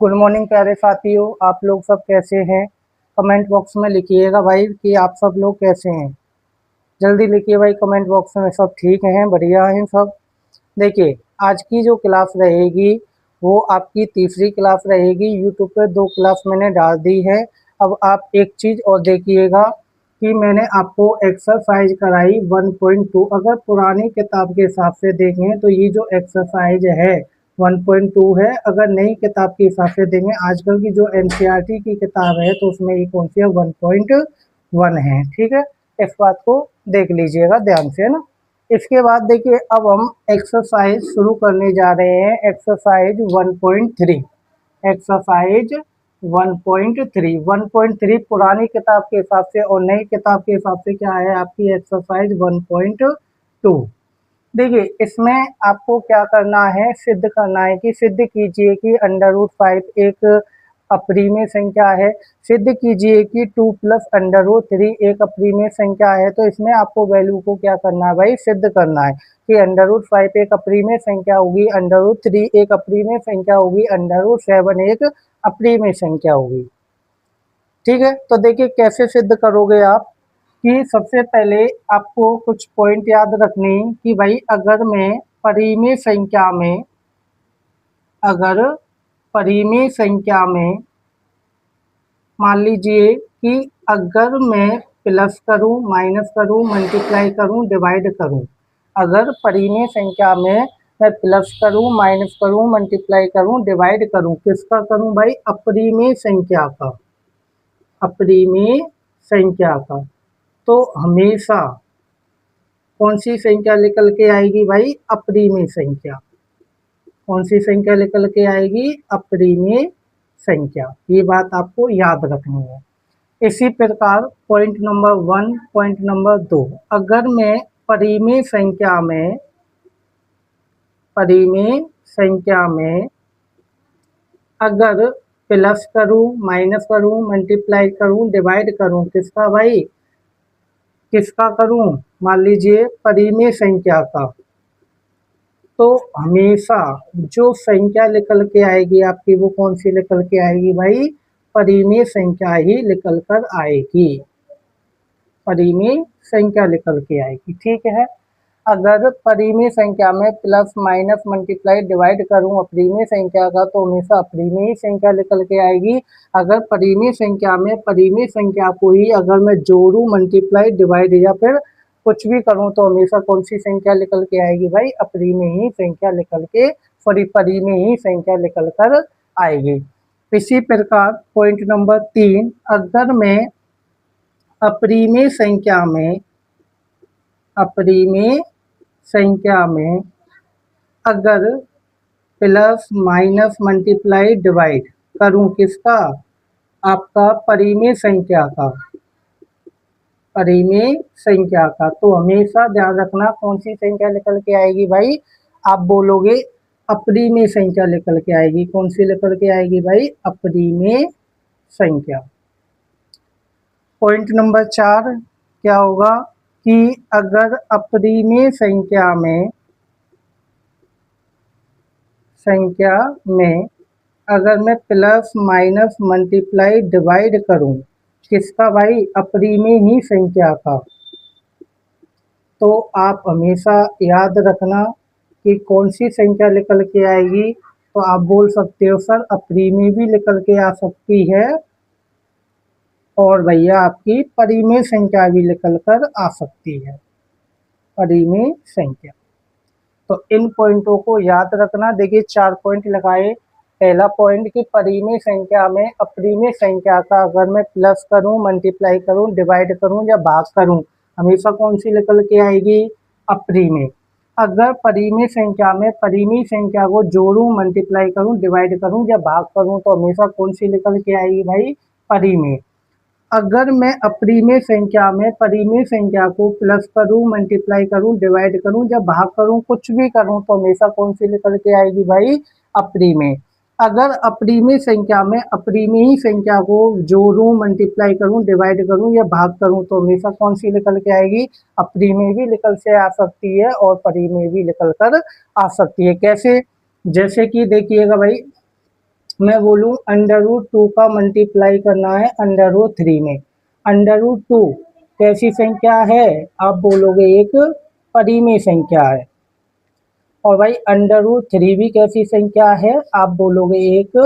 Good morning प्यारे साथियों, आप लोग सब कैसे हैं? कमेंट बॉक्स में लिखिएगा भाई कि आप सब लोग कैसे हैं। जल्दी लिखिए भाई कमेंट बॉक्स में। सब ठीक हैं, बढ़िया हैं सब। देखिए, आज की जो क्लास रहेगी वो आपकी तीसरी क्लास रहेगी। यूट्यूब पे 2 क्लास मैंने डाल दी है। अब आप एक चीज़ और देखिएगा कि मैंने आपको एक्सरसाइज कराई 1.2। अगर पुरानी किताब के हिसाब से देखें तो ये जो एक्सरसाइज है 1.2 है। अगर नई किताब के हिसाब से देखें, आजकल की जो एनसीईआरटी की किताब है, तो उसमें ये कौन सी है? 1.1 है। ठीक है, इस बात को देख लीजिएगा ध्यान से, है ना। इसके बाद देखिए, अब हम एक्सरसाइज शुरू करने जा रहे हैं। एक्सरसाइज 1.3। एक्सरसाइज 1.3 1.3 पुरानी किताब के हिसाब से और नई किताब के हिसाब से क्या है आपकी एक्सरसाइज 1.2। देखिए, इसमें आपको क्या करना है, सिद्ध करना है कि सिद्ध कीजिए कि √5 एक अपरिमेय संख्या है। सिद्ध कीजिए कि 2 प्लस √3 एक अपरिमेय संख्या है। तो इसमें आपको वैल्यू को क्या करना है भाई? सिद्ध करना है कि √5 एक अपरिमेय संख्या होगी, √3 एक अपरिमेय संख्या होगी, √7 एक अपरिमेय संख्या होगी। ठीक है, तो देखिए कैसे सिद्ध करोगे आप कि सबसे पहले आपको कुछ पॉइंट याद रखने कि भाई अगर परिमेय संख्या में मान लीजिए कि अगर मैं प्लस करूं, माइनस करूं, मल्टीप्लाई करूं, डिवाइड करूं, अगर परिमेय संख्या में मैं प्लस करूं, माइनस करूं, मल्टीप्लाई करूं, डिवाइड करूं, किसका करूं भाई? अपरिमेय संख्या का। अपरिमेय संख्या का। तो हमेशा कौन सी संख्या निकल के आएगी भाई? अपरिमेय संख्या। कौन सी संख्या निकल के आएगी? अपरिमेय संख्या। ये बात आपको याद रखनी है। इसी प्रकार पॉइंट नंबर 1, पॉइंट नंबर 2, अगर मैं परिमेय संख्या में अगर प्लस करूं, माइनस करूं, मल्टीप्लाई करूं, डिवाइड करूं, किसका भाई? किसका करूं? मान लीजिए परिमेय संख्या का। तो हमेशा जो संख्या निकल के आएगी आपकी, वो कौन सी निकल के आएगी भाई? परिमेय संख्या ही निकल कर आएगी। परिमेय संख्या निकल के आएगी। ठीक है, अगर परिमेय संख्या में प्लस, माइनस, मल्टीप्लाई, डिवाइड करूं अपरिमेय संख्या का, तो हमेशा अपरिमेय संख्या निकल के आएगी। अगर परिमेय संख्या में परिमेय संख्या को ही अगर मैं जोड़ूं, मल्टीप्लाई, डिवाइड या फिर कुछ भी करूं, तो हमेशा कौन सी संख्या निकल के आएगी भाई? अपरिमेय ही संख्या निकल के, परिमेय ही संख्या निकल कर आएगी। इसी प्रकार पॉइंट नंबर 3, अगर मैं अपरिमेय संख्या में अगर प्लस, माइनस, मल्टीप्लाई, डिवाइड करूं, किसका? आपका परिमेय संख्या का। परिमेय संख्या का। तो हमेशा ध्यान रखना कौन सी संख्या निकल के आएगी भाई? आप बोलोगे अपरिमेय संख्या निकल के आएगी। कौन सी निकल के आएगी भाई? अपरिमेय संख्या। पॉइंट नंबर 4 क्या होगा कि अगर अपरिमेय संख्या में अगर मैं प्लस, माइनस, मल्टीप्लाई, डिवाइड करूं, किसका भाई? अपरिमेय ही संख्या का। तो आप हमेशा याद रखना कि कौन सी संख्या निकल के आएगी। तो आप बोल सकते हो सर अपरिमेय भी निकल के आ सकती है और भैया आपकी परिमेय संख्या भी निकल कर आ सकती है। परिमेय संख्या। तो इन पॉइंटों को याद रखना। देखिए 4 पॉइंट लगाए। पहला पॉइंट कि परिमेय संख्या में अपरिमेय संख्या का अगर मैं प्लस करूं, मल्टीप्लाई करूं, डिवाइड करूं या भाग करूं, हमेशा कौन सी निकल के आएगी? अपरिमेय। अगर परिमेय संख्या में परिमेय संख्या को जोड़ूं, मल्टीप्लाई करूं, डिवाइड करूं या भाग करूं, तो हमेशा कौन सी निकल के आएगी भाई? परिमेय। अगर मैं अपरिमेय संख्या में परिमेय संख्या को प्लस करूं, मल्टीप्लाई करूं, डिवाइड करूं या भाग करूं, कुछ भी करूं, तो हमेशा कौन सी निकल के आएगी भाई? अपरिमेय। अगर अपरिमेय संख्या में अपरिमेय ही संख्या को जोड़ूं, मल्टीप्लाई करूं, डिवाइड करूं या भाग करूं, तो हमेशा कौन सी निकल के आएगी? अपरिमेय भी निकल से आ सकती है और परिमेय भी निकल कर आ सकती है। कैसे? जैसे कि देखिएगा भाई, मैं बोलूँ √2 का मल्टीप्लाई करना है √3 में। √2 कैसी संख्या है? आप बोलोगे एक परिमेय संख्या है। और भाई √3 भी कैसी संख्या है? आप बोलोगे एक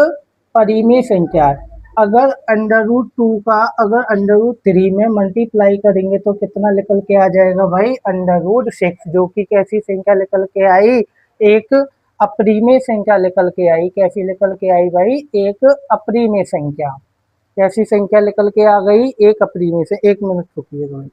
परिमेय संख्या है। अगर √3 में मल्टीप्लाई करेंगे तो कितना निकल के आ जाएगा भाई? √6, जो कि कैसी संख्या निकल के आई? एक अपरिमेय संख्या निकल के आई। कैसी निकल के आई भाई? एक अपरिमेय संख्या। कैसी संख्या निकल के आ गई? एक अपरिमेय से। 1 मिनट रुकिएगा भाई।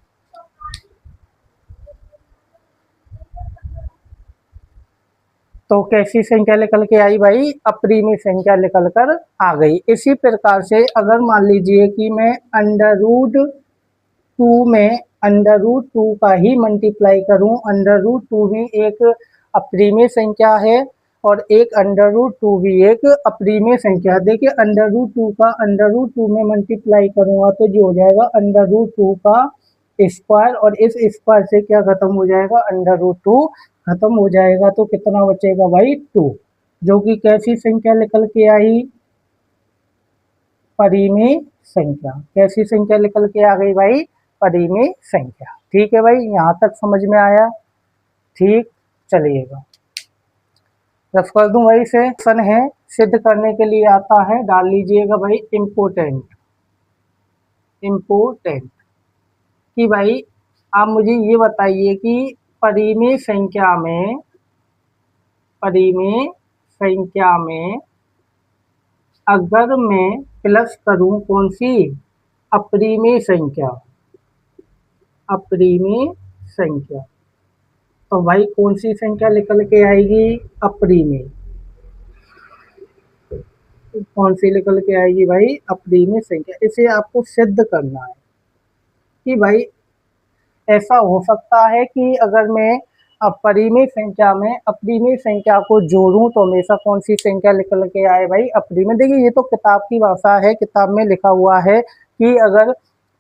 तो कैसी संख्या निकल के आई भाई? अपरिमेय संख्या निकल कर आ गई। इसी प्रकार से अगर मान लीजिए कि मैं √2 में √2 का ही मल्टीप्लाई करूं। √2 भी एक अपरिमेय संख्या है और एक √2 भी एक अपरिमेय संख्या। देखिए √2 का √2 में मल्टीप्लाई करूंगा तो जो हो जाएगा √2 का स्क्वायर, और इस स्क्वायर से क्या खत्म हो जाएगा? √2 खत्म हो जाएगा तो कितना बचेगा भाई? 2, जो कि कैसी संख्या निकल के आई? परिमेय संख्या। कैसी संख्या निकल के आ गई भाई? परिमेय संख्या। ठीक है भाई, यहाँ तक समझ में आया? ठीक, चलिएगा रफ कर दूं भाई से। क्वेश्चन है, सिद्ध करने के लिए आता है, डाल लीजिएगा भाई इम्पोर्टेंट। इम्पोर्टेंट कि भाई आप मुझे ये बताइए कि परिमेय संख्या में अगर मैं प्लस करूं कौन सी? अपरिमेय संख्या। अपरिमेय संख्या तो भाई कौन सी संख्या निकल के आएगी? अपरिमेय। कौन सी निकल के आएगी भाई? अपरिमेय संख्या। इसे आपको सिद्ध करना है कि भाई ऐसा हो सकता है कि अगर मैं परिमेय संख्या में अपरिमेय संख्या को जोड़ूं तो हमेशा कौन सी संख्या निकल के आए भाई? अपरिमेय। देखिए ये तो किताब की भाषा है, किताब में लिखा हुआ है कि अगर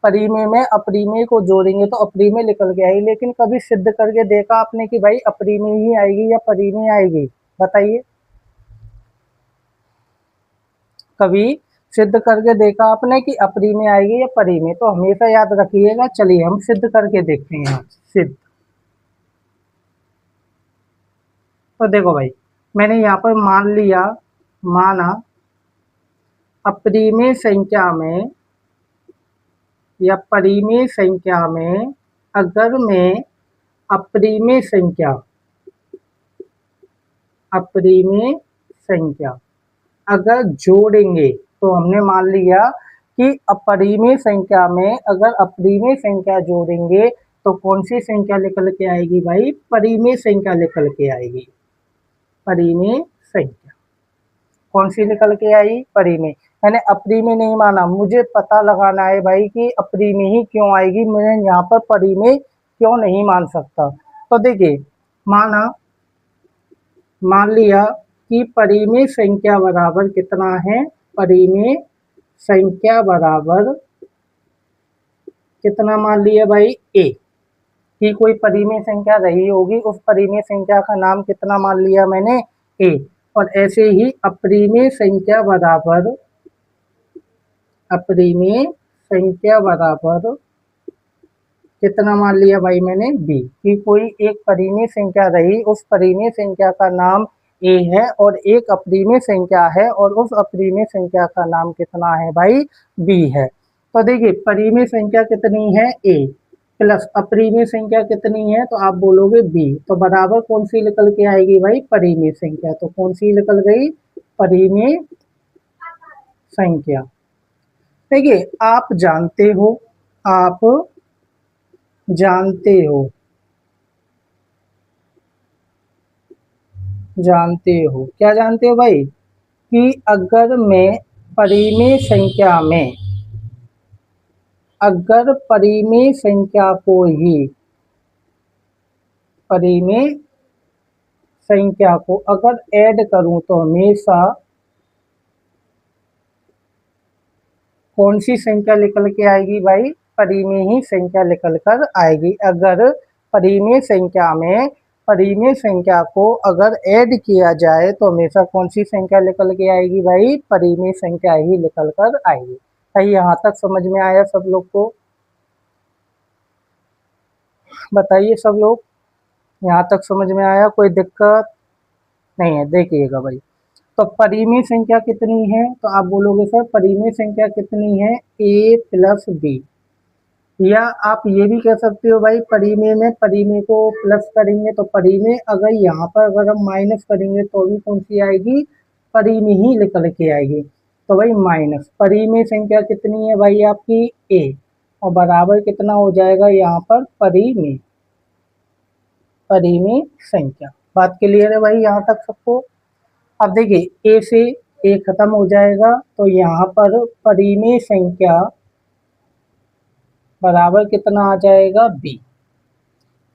परिमेय में अपरिमेय को जोड़ेंगे तो अपरिमेय निकल के आएगी, लेकिन कभी सिद्ध करके देखा आपने कि भाई अपरिमेय ही आएगी या परिमेय आएगी? बताइए, कभी सिद्ध करके देखा आपने कि अपरिमेय आएगी या परिमेय? तो हमेशा याद रखिएगा। चलिए हम सिद्ध करके देखते हैं। यहाँ सिद्ध, तो देखो भाई मैंने यहाँ पर माना अपरिमेय संख्या में या परिमेय संख्या में अगर मैं अपरिमेय संख्या अगर जोड़ेंगे तो हमने मान लिया कि अपरिमेय संख्या में अगर अपरिमेय संख्या जोड़ेंगे तो कौन सी संख्या निकल के आएगी भाई? परिमेय संख्या निकल के आएगी। परिमेय संख्या कौन सी निकल के आई? परिमेय। मैंने अपरिमेय नहीं माना, मुझे पता लगाना है भाई कि अपरिमेय ही क्यों आएगी, मैं यहाँ पर परिमेय क्यों नहीं मान सकता। तो देखिए मान लिया कि परिमेय संख्या बराबर कितना है? परिमेय संख्या बराबर कितना मान लिया भाई? a कि कोई परिमेय संख्या रही होगी, उस परिमेय संख्या का नाम कितना मान लिया मैंने? a। और ऐसे ही अपरिमेय संख्या बराबर कितना मान लिया भाई मैंने? b कि कोई एक परिमेय संख्या रही, उस परिमेय संख्या का नाम a है और एक अपरिमेय संख्या है और उस अपरिमेय संख्या का नाम कितना है भाई? b है। तो देखिए परिमेय संख्या कितनी है? a प्लस अपरिमेय संख्या कितनी है? तो आप बोलोगे b। तो बराबर कौन सी निकल के आएगी भाई? परिमेय संख्या। तो कौन सी निकल गई? परिमेय संख्या। देखिए आप जानते हो क्या जानते हो भाई? कि अगर मैं परिमेय संख्या में अगर परिमेय संख्या को अगर ऐड करूं तो हमेशा कौन सी संख्या निकल के आएगी भाई? परिमेय ही संख्या निकल कर आएगी। अगर परिमेय संख्या में परिमेय संख्या को अगर ऐड किया जाए तो हमेशा कौन सी संख्या निकल के आएगी भाई? परिमेय संख्या ही निकल कर आएगी। भाई यहाँ तक समझ में आया सब लोग को? बताइए सब लोग, यहाँ तक समझ में आया? कोई दिक्कत नहीं है? देखिएगा भाई, तो परिमेय संख्या कितनी है? तो आप बोलोगे सर परिमेय संख्या कितनी है? a plus B. या आप ये भी कह सकते हो भाई परिमेय में परिमेय को प्लस करेंगे तो परिमेय, अगर यहाँ पर अगर हम माइनस करेंगे तो भी कौन सी आएगी? परिमेय ही निकल के आएगी। तो भाई माइनस परिमेय संख्या कितनी है भाई आपकी? a, और बराबर कितना हो जाएगा यहाँ पर? परिमेय, परिमेय संख्या। बात क्लियर है भाई यहाँ तक सबको? अब देखिए a से a खत्म हो जाएगा तो यहाँ पर परिमेय संख्या बराबर कितना आ जाएगा? b।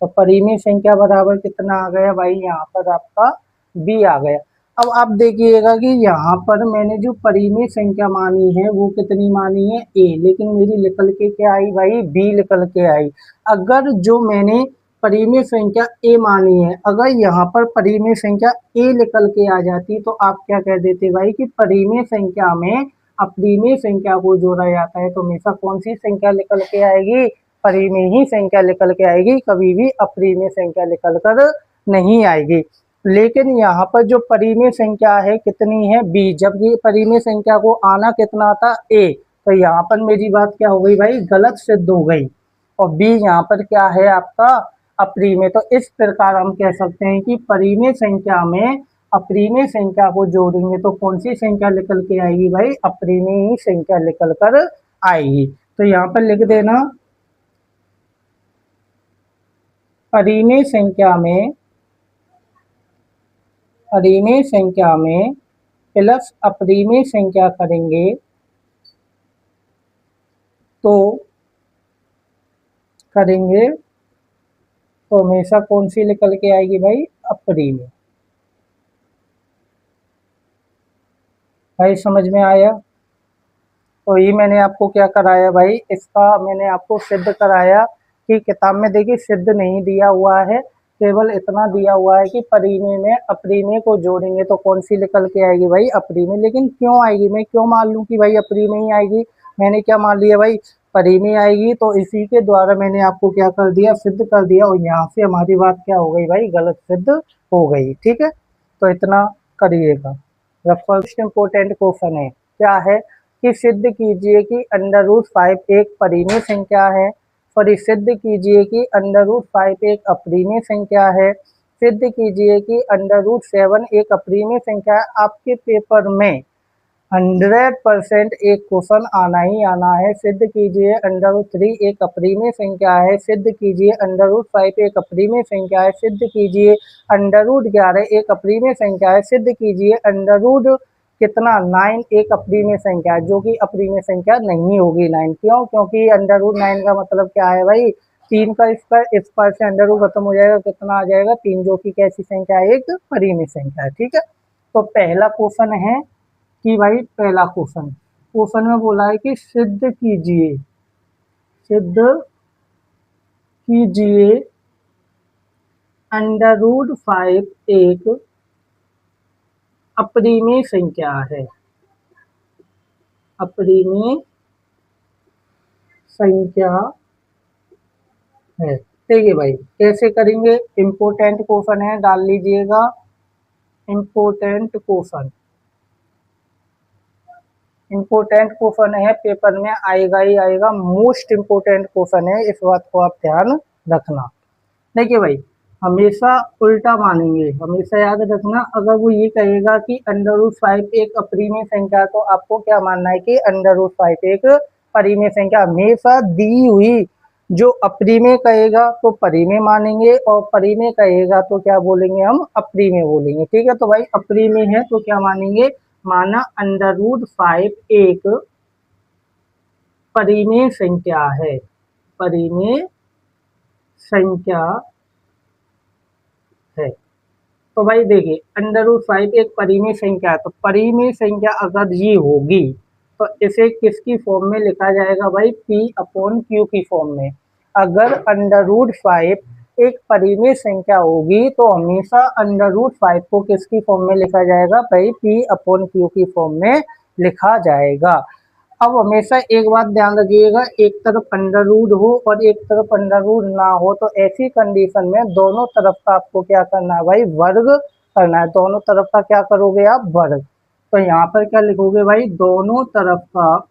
तो परिमेय संख्या बराबर कितना आ गया भाई? यहाँ पर आपका b आ गया। अब आप देखिएगा कि यहाँ पर मैंने जो परिमेय संख्या मानी है वो कितनी मानी है? a, लेकिन मेरी निकल के क्या आई भाई? b निकल के आई। अगर जो मैंने परिमेय संख्या a मानी है, अगर यहाँ पर परिमेय संख्या a निकल के आ जाती तो आप क्या कह देते भाई कि परिमेय संख्या में अपरिमेय संख्या को जोड़ा जाता है तो हमेशा कौन सी संख्या निकल के आएगी? परिमेय ही संख्या निकल के आएगी, कभी भी अपरिमेय संख्या निकल कर नहीं आएगी। लेकिन यहाँ पर जो परिमेय संख्या है कितनी है? b, जबकि परिमेय संख्या को आना कितना था? a, तो यहाँ पर मेरी बात क्या हो गई भाई? गलत सिद्ध हो गई। और b यहाँ पर क्या है आपका? अपरिमेय। तो इस प्रकार हम कह सकते हैं कि परिमेय संख्या में अपरिमेय संख्या को जोड़ेंगे तो कौन सी संख्या निकल के आएगी भाई? अपरिमेय ही संख्या निकल कर आएगी। तो यहाँ पर लिख देना परिमेय संख्या में प्लस अपरिमेय संख्या करेंगे तो हमेशा कौन सी निकल के आएगी भाई? अपरिमेय। भाई समझ में आया? तो ये मैंने आपको क्या कराया भाई? इसका मैंने आपको सिद्ध कराया कि किताब में देखिए सिद्ध नहीं दिया हुआ है, केवल इतना दिया हुआ है कि परिमेय में अपरिमेय को जोड़ेंगे तो कौन सी निकल के आएगी भाई? अपरिमेय। लेकिन क्यों आएगी? मैं क्यों मान लूँ कि भाई अपरिमेय ही आएगी? मैंने क्या मान लिया भाई? परिमेय आएगी। तो इसी के द्वारा मैंने आपको क्या कर दिया? सिद्ध कर दिया। और यहाँ से हमारी बात क्या हो गई भाई? गलत सिद्ध हो गई। ठीक है, तो इतना करिएगा। फर्स्ट इम्पोर्टेंट क्वेश्चन है, क्या है कि सिद्ध कीजिए कि √5 एक परिमेय संख्या है। सॉरी, सिद्ध कीजिए कि √5 एक अपरिमेय संख्या है। सिद्ध कीजिए कि √7 एक अपरिमेय संख्या है। आपके पेपर में 100% एक क्वेश्चन आना ही आना है। सिद्ध कीजिए √3 एक अपरिमेय संख्या है। सिद्ध कीजिए √5 एक अपरिमेय संख्या है। सिद्ध कीजिए √11 एक अपरिमेय संख्या है। सिद्ध कीजिए कितना 9 एक अपरिमेय संख्या है, जो कि अपरिमेय संख्या नहीं होगी 9। क्यों? क्योंकि √9 का मतलब क्या है भाई? 3 का स्क्वायर, इस पर से √ खत्म हो जाएगा, कितना आ जाएगा? 3, जो कि कैसी संख्या है? एक परिमेय संख्या है। ठीक है, तो पहला क्वेश्चन है कि भाई पहला क्वेश्चन में बोला है कि सिद्ध कीजिए √5 एक अपरिमेय संख्या है। अपरिमेय संख्या है। ठीक है भाई, कैसे करेंगे? इम्पोर्टेंट क्वेश्चन है, डाल लीजिएगा इम्पोर्टेंट क्वेश्चन। इम्पोर्टेंट क्वेश्चन है, पेपर में आएगा ही आएगा। मोस्ट इम्पोर्टेंट क्वेश्चन है, इस बात को आप ध्यान रखना। देखिए भाई, हमेशा उल्टा मानेंगे, हमेशा याद रखना। अगर वो ये कहेगा कि √5 एक अपरिमेय संख्या, तो आपको क्या मानना है कि √5 एक परिमेय संख्या। हमेशा दी हुई जो अपरिमेय कहेगा तो परिमेय मानेंगे, और परिमेय कहेगा तो क्या बोलेंगे? हम अपरिमेय बोलेंगे। ठीक है, तो भाई अपरिमेय है तो क्या मानेंगे? माना √5 एक परिमेय संख्या है। परिमेय संख्या है। तो भाई देखिए, √5 एक परिमेय संख्या है, तो परिमेय संख्या अगर ये होगी तो इसे किसकी फॉर्म में लिखा जाएगा भाई? P/Q की फॉर्म में। अगर √5 एक परिमेय संख्या होगी तो हमेशा √5 को किसकी फॉर्म में लिखा जाएगा भाई, P/Q की फॉर्म में लिखा जाएगा। अब हमेशा एक बात ध्यान रखिएगा, एक तरफ अंडर रूट हो और एक तरफ अंडर रूट ना हो, तो ऐसी कंडीशन में दोनों तरफ का आपको क्या करना है भाई, वर्ग करना है। दोनों तरफ का क्या करोगे आप, वर्ग। तो यहाँ पर क्या लिखोगे भाई, दोनों तरफ का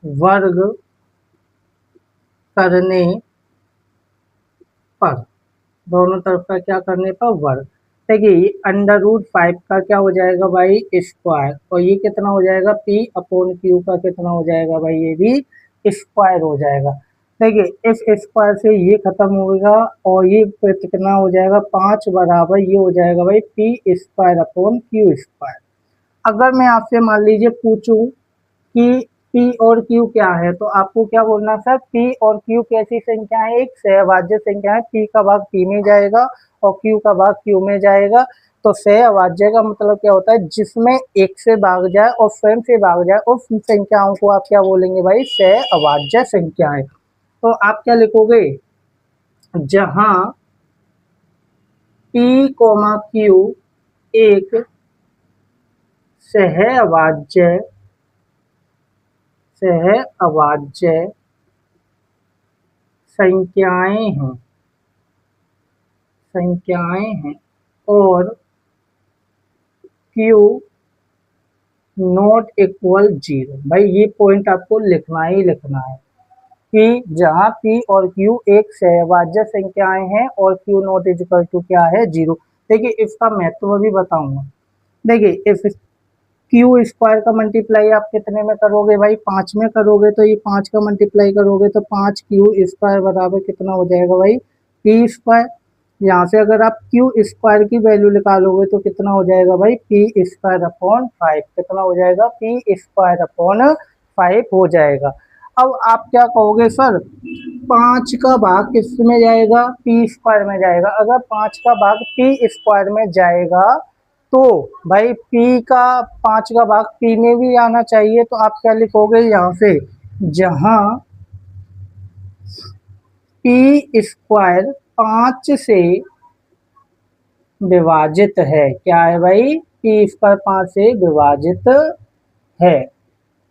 वर्ग करने पर, दोनों तरफ का क्या करने पर, वर्ग। देखिए √5 का क्या हो जाएगा भाई, स्क्वायर, और ये कितना हो जाएगा, P/Q का कितना हो जाएगा भाई, ये भी स्क्वायर हो जाएगा। देखिए इस स्क्वायर से ये खत्म होगा और ये कितना हो जाएगा, 5 बराबर ये हो जाएगा भाई P²/Q²। अगर मैं आपसे मान लीजिए पूछूं कि P और Q क्या है, तो आपको क्या बोलना सर, P और Q कैसी संख्या है, एक सहअभाज्य संख्या है। P का भाग P में जाएगा और Q का भाग Q में जाएगा। तो सहअभाज्य का मतलब क्या होता है, जिसमें एक से भाग जाए और स्वयं से भाग जाए, उस संख्याओं को आप क्या बोलेंगे भाई, सहअभाज्य संख्याएं। तो आप क्या लिखोगे, जहां P, Q एक सहअभाज्य संख्याएं हैं और Q ≠ 0। भाई ये पॉइंट आपको लिखना ही लिखना है कि जहां P और Q एक सहअभाज्य संख्याएं हैं और Q ≠ क्या है, 0। देखिए इसका महत्व भी बताऊंगा। देखिए इस Q² का मल्टीप्लाई आप कितने में करोगे भाई, 5 में करोगे, तो ये 5 का मल्टीप्लाई करोगे तो 5Q² बराबर कितना हो जाएगा भाई, P²। यहाँ से अगर आप Q² की वैल्यू निकालोगे तो कितना हो जाएगा भाई, P²/5। कितना हो जाएगा, P²/5 हो जाएगा। अब आप क्या कहोगे सर, 5 का भाग किस में जाएगा, P² में जाएगा। अगर 5 का भाग P² में जाएगा तो भाई P का 5 का भाग P में भी आना चाहिए। तो आप क्या लिखोगे यहाँ से, जहां P² 5 से विभाजित है, क्या है भाई, P² 5 से विभाजित है,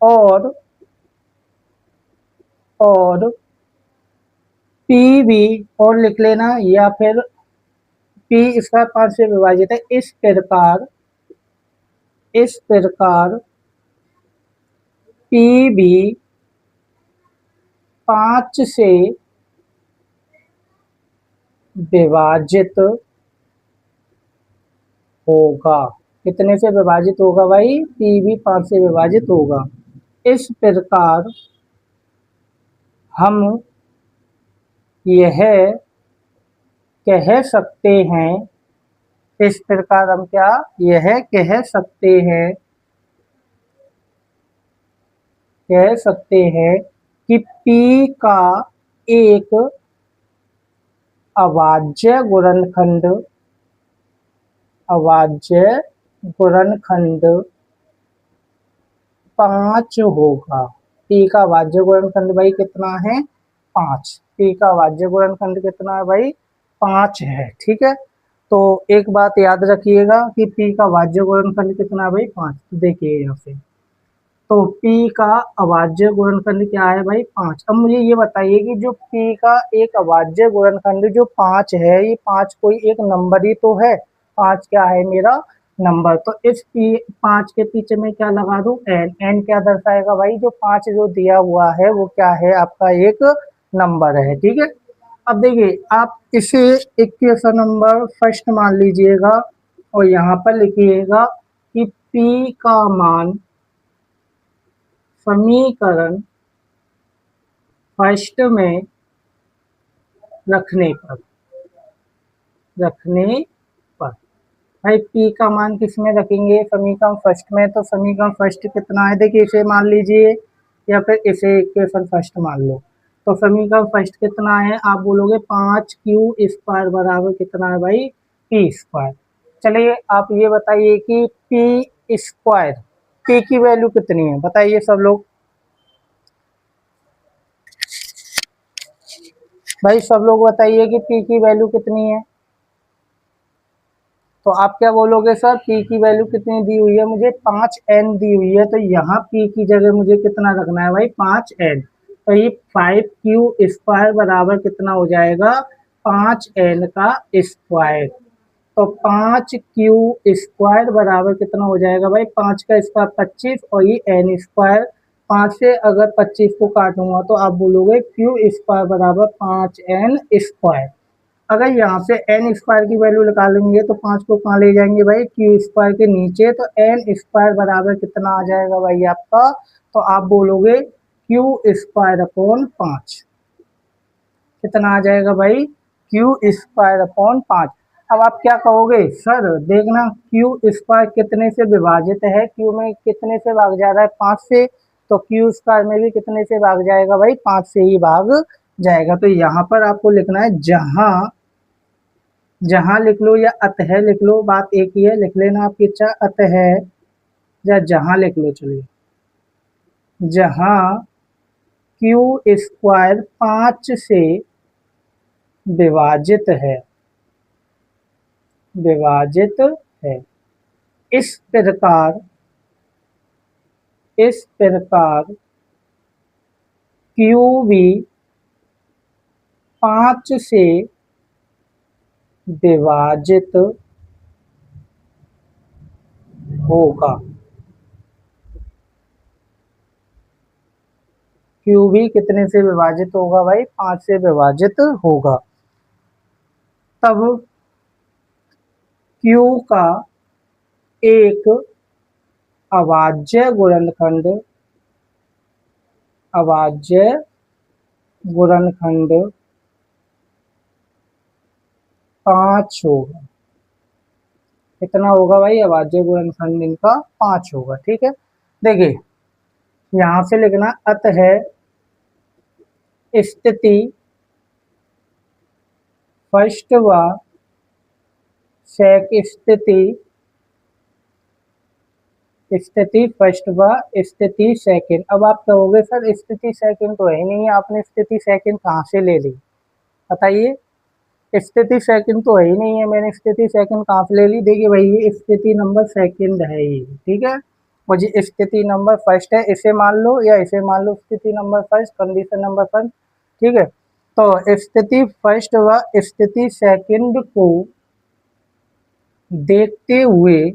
और P भी और लिख लेना, या फिर P² 5 से विभाजित है, इस प्रकार P भी 5 से विभाजित होगा। कितने से विभाजित होगा भाई, P भी 5 से विभाजित होगा। इस प्रकार हम यह कह सकते हैं, इस प्रकार हम क्या यह कह सकते हैं कि P का एक अभाज्य गुणनखंड 5 होगा। P का अभाज्य गुणनखंड भाई कितना है, 5। P का अभाज्य गुणनखंड कितना है भाई, 5 है। ठीक है, तो एक बात याद रखिएगा कि P का अभाज्य गुणनखंड कितना है भाई, 5। तो देखिए यहाँ से, तो P का अभाज्य गुणनखंड क्या है भाई, 5। अब मुझे ये बताइए कि जो P का एक अभाज्य गुणनखंड जो 5 है, ये 5 कोई एक नंबर ही तो है। 5 क्या है, मेरा नंबर। तो इस 5 के पीछे मैं क्या लगा दूं, n क्या दर्शाएगा भाई, जो 5 जो दिया हुआ है वो क्या है, आपका एक नंबर है। ठीक है, अब देखिए आप इसे इक्वेशन नंबर फर्स्ट मान लीजिएगा और यहाँ पर लिखिएगा कि P का मान समीकरण फर्स्ट में रखने पर भाई P का मान किस में रखेंगे, समीकरण फर्स्ट में। तो समीकरण फर्स्ट कितना है, देखिए इसे मान लीजिए या फिर इसे इक्वेशन फर्स्ट मान लो। तो समीकरण फर्स्ट कितना है, आप बोलोगे 5Q² बराबर कितना है भाई, P²। चलिए आप ये बताइए कि P² की वैल्यू कितनी है, बताइए सब लोग। भाई सब लोग बताइए कि पी की वैल्यू कितनी है। तो आप क्या बोलोगे सर, पी की वैल्यू कितनी दी हुई है मुझे, 5n दी हुई है, तो यहाँ पी की जगह मुझे कितना रखना है भाई, 5n। तो ये 5q² बराबर कितना हो जाएगा, 5n का स्क्वायर। तो 5q² बराबर कितना हो जाएगा भाई, 5 का स्क्वायर 25 और ये n²। 5 से अगर 25 को काटूंगा तो आप बोलोगे q² बराबर 5n²। अगर यहाँ से n² की वैल्यू निकालेंगे तो 5 को कहाँ ले जाएंगे भाई, q² के नीचे, तो n² बराबर कितना आ जाएगा भाई आपका, तो आप बोलोगे q²/5। कितना आ जाएगा भाई, q²/5। अब आप क्या कहोगे सर, देखना q² कितने से विभाजित है, q में कितने से भाग जा रहा है, 5 से, तो q² में भी कितने से भाग जाएगा भाई, 5 से ही भाग जाएगा। तो यहाँ पर आपको लिखना है, जहां जहां लिख लो या अतः लिख लो, बात एक ही है, लिख लेना आपकी इच्छा, अतः या जहां लिख लो, चलिए, जहां q² 5 से विभाजित है, विभाजित है, इस प्रकार क्यू भी 5 से विभाजित होगा। क्यू भी कितने से विभाजित होगा भाई, 5 से विभाजित होगा। तब क्यू का एक अभाज्य गुणनखंड, अभाज्य गुणनखंड 5 होगा। कितना होगा भाई, अभाज्य गुणनखंड इनका 5 होगा। ठीक है, देखिए यहां से लिखना, अतः स्थिति फर्स्ट व स्थिति फर्स्ट व स्थिति सेकंड। अब आप कहोगे सर स्थिति सेकंड तो है ही नहीं है, आपने स्थिति सेकंड कहाँ से ले ली, बताइए, स्थिति सेकंड तो है ही नहीं है, मैंने स्थिति सेकंड कहाँ से ले ली। देखिए भाई ये स्थिति नंबर सेकंड है ये, ठीक है, और ये स्थिति नंबर फर्स्ट है, इसे मान लो या इसे मान लो, स्थिति number first, condition number first. ठीक है, तो स्थिति फर्स्ट व स्थिति सेकंड को देखते हुए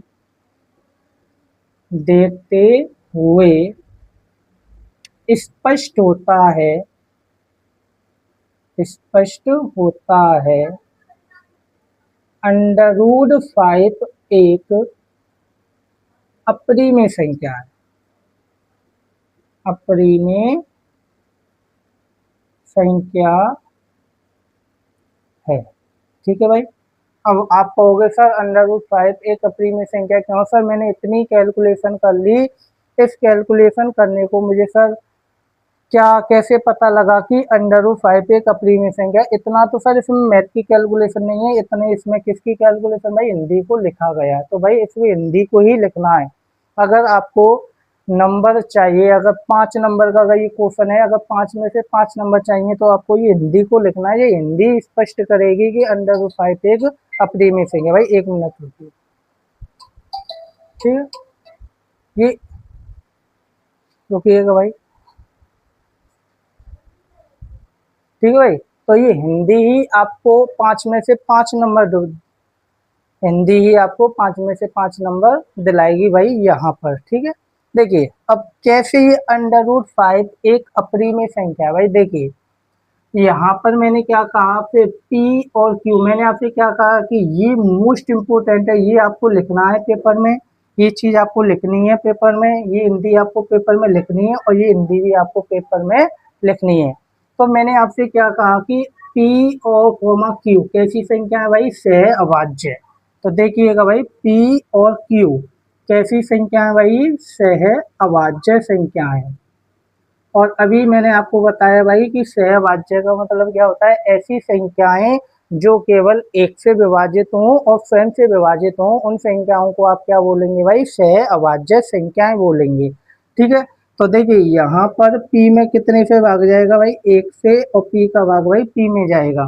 स्पष्ट होता है √5 एक अपरिमेय संख्या है, अपरिमेय संख्या है। ठीक है भाई, अब आप कहोगे सर √5 एक अपरिमेय संख्या क्यों, सर मैंने इतनी कैलकुलेशन कर ली, इस कैलकुलेशन करने को मुझे सर क्या कैसे पता लगा कि √5 एक अपरिमेय संख्या, इतना तो सर इसमें मैथ की कैलकुलेशन नहीं है, इतने इसमें किसकी कैलकुलेशन भाई, हिंदी को लिखा गया है, तो भाई इसमें हिंदी को ही लिखना है। अगर आपको नंबर चाहिए, अगर 5 नंबर का अगर ये क्वेश्चन है, अगर 5 में से 5 नंबर चाहिए तो आपको ये हिंदी को लिखना है, ये हिंदी स्पष्ट करेगी कि √5 एक अपरिमेय संख्या। भाई 1 मिनट रुकिए, ठीक है, ये रुकिएगा भाई, ठीक है भाई, तो ये हिंदी ही आपको 5 में से 5 नंबर, हिंदी ही आपको 5 में से 5 नंबर दिलाएगी भाई यहाँ पर। ठीक है, देखिए अब कैसे ये √5 एक अपरिमेय संख्या है भाई, देखिए यहाँ पर मैंने क्या कहा आपसे, P और Q, मैंने आपसे क्या कहा कि ये मोस्ट इम्पोर्टेंट है, ये आपको लिखना है पेपर में, ये चीज आपको लिखनी है पेपर में, ये हिंदी आपको पेपर में लिखनी है और ये हिंदी भी आपको पेपर में लिखनी है। तो मैंने आपसे क्या कहा कि P और Q कैसी संख्या है भाई, सह अभाज्य। तो देखिएगा भाई P और Q कैसी संख्या है भाई, सह अभाज्य संख्या है। और अभी मैंने आपको बताया भाई कि सहवाच्य का मतलब क्या होता है, ऐसी संख्याएं जो केवल एक से विभाजित हों और स्वयं से विभाजित हों, उन संख्याओं को आप क्या बोलेंगे भाई, सह अभाज्य संख्याएं बोलेंगे। ठीक है, तो देखिए यहाँ पर p में कितने से भाग जाएगा भाई, 1 से, और p का भाग भाई p में जाएगा।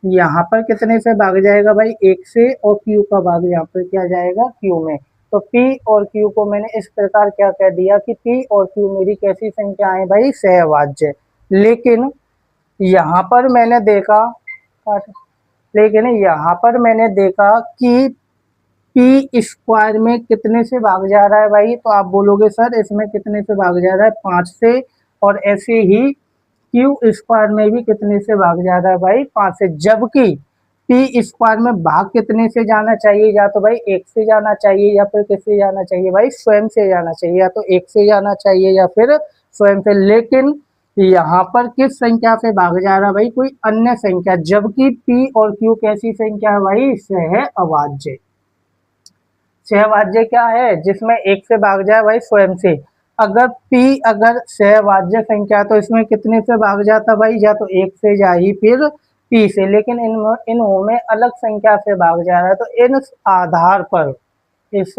यहाँ पर कितने से भाग जाएगा भाई, 1 से, और q का भाग यहाँ पर क्या जाएगा, q में। तो p और q को मैंने इस प्रकार क्या कह दिया कि p और q मेरी कैसी संख्या है भाई, सहभाज्य। लेकिन यहाँ पर मैंने देखा कि पी स्क्वायर में कितने से भाग जा रहा है भाई, तो आप बोलोगे सर इसमें कितने से भाग जा रहा है, 5 से। और ऐसे ही क्यू स्क्वायर में भी कितने से भाग जा रहा है भाई, 5 से। जबकि पी स्क्वायर में भाग कितने से जाना चाहिए, या तो भाई 1 से जाना चाहिए, या फिर किससे जाना चाहिए भाई, स्वयं से जाना चाहिए। या तो 1 से जाना चाहिए या फिर स्वयं से। लेकिन यहाँ पर किस संख्या से भाग जा रहा है भाई, कोई अन्य संख्या। जबकि पी और क्यू कैसी संख्या है भाई, सहअभाज्य। सहभाज्य क्या है, जिसमें 1 से भाग जाए भाई स्वयं से। अगर p अगर सहभाज्य संख्या तो इसमें कितने से भाग जाता भाई, या तो 1 से जा ही फिर p से। लेकिन इनमें अलग संख्या से भाग जा रहा है। तो इस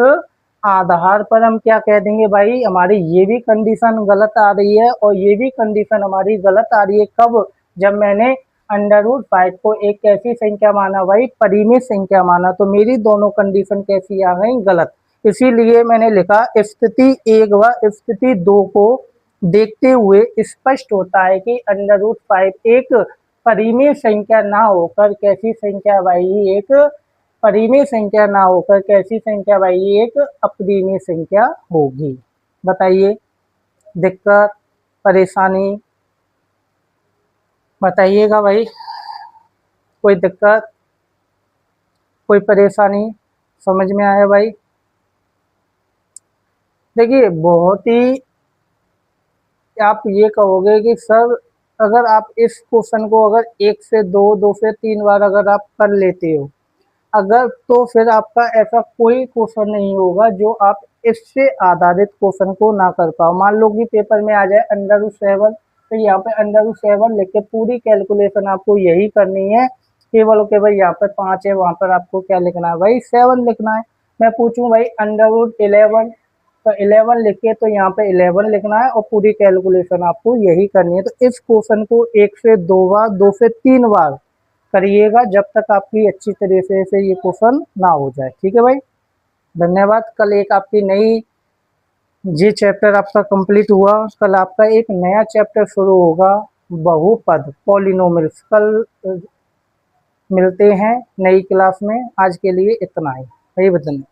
आधार पर हम क्या कह देंगे भाई, हमारी ये भी कंडीशन गलत आ रही है और ये भी कंडीशन हमारी गलत आ रही है। कब, जब मैंने √5 को एक कैसी संख्या माना भाई, परिमेय संख्या माना। तो मेरी दोनों कंडीशन कैसी आ गई, गलत। इसीलिए मैंने लिखा स्थिति 1 व स्थिति 2 को देखते हुए स्पष्ट होता है कि √5 एक परिमेय संख्या ना होकर कैसी संख्या भाई, एक परिमेय संख्या ना होकर कैसी संख्या भाई, एक अपरिमेय संख्या होगी। बताइए दिक्कत परेशानी बताइएगा भाई, कोई दिक्कत कोई परेशानी समझ में आया भाई। देखिए बहुत ही आप ये कहोगे कि सर अगर आप इस क्वेश्चन को अगर 1 से 2, 2 से 3 बार अगर आप कर लेते हो, अगर, तो फिर आपका ऐसा कोई क्वेश्चन नहीं होगा जो आप इससे आधारित क्वेश्चन को ना कर पाओ। मान लो कि पेपर में आ जाए √7, तो यहाँ पे √7 लिख के पूरी कैलकुलेशन आपको यही करनी है। केवल केवल यहाँ पे 5 है, वहाँ पर आपको क्या लिखना है भाई, 7 लिखना है। मैं पूछूं भाई √11, तो 11 लिख के तो यहाँ पे 11 लिखना है और पूरी कैलकुलेशन आपको यही करनी है। तो इस क्वेश्चन को 1 से 2 बार, 2 से 3 बार करिएगा, जब तक आपकी अच्छी तरीके से ये क्वेश्चन ना हो जाए। ठीक है भाई, धन्यवाद। कल एक आपकी नई जी चैप्टर आपका कंप्लीट हुआ। कल आपका एक नया चैप्टर शुरू होगा, बहुपद, पॉलिनोमियल्स। कल मिलते हैं नई क्लास में। आज के लिए इतना ही। भाई धन्यवाद।